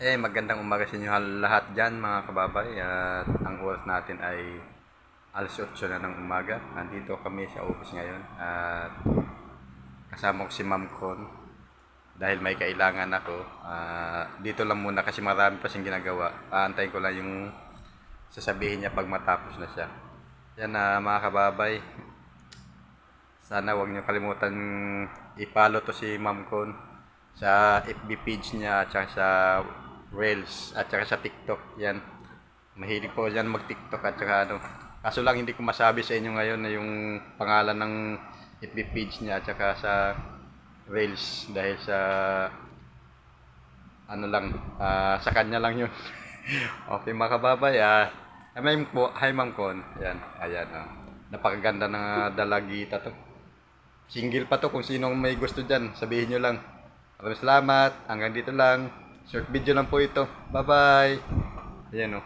Magandang umaga sa inyo lahat dyan mga kababay, at ang oras natin ay alas 8 na ng umaga. Nandito kami sa office ngayon at kasama ko si Ma'am Con dahil may kailangan ako. Dito lang muna kasi marami pa siyang ginagawa. Aantayin ko lang yung sasabihin niya pag matapos na siya. Yan na mga kababay, sana wag niyo kalimutan i-follow to si Ma'am Con sa FB page niya at saka sa Reels at saka sa TikTok. Yan. Mahilig po yan mag-TikTok at saka ano. Kaso lang hindi ko masabi sa inyo ngayon na yung pangalan ng FB page niya at saka sa Reels dahil sa ano lang, sa kanya lang yun. Okay mga kababay, hi Ma'am Con. Yan, ayan. Napakaganda ng dalagita to. Single pa to, kung sinong may gusto dyan, sabihin nyo lang. Maraming salamat, hanggang dito lang. Short video lang po ito. Bye bye. Ayan o.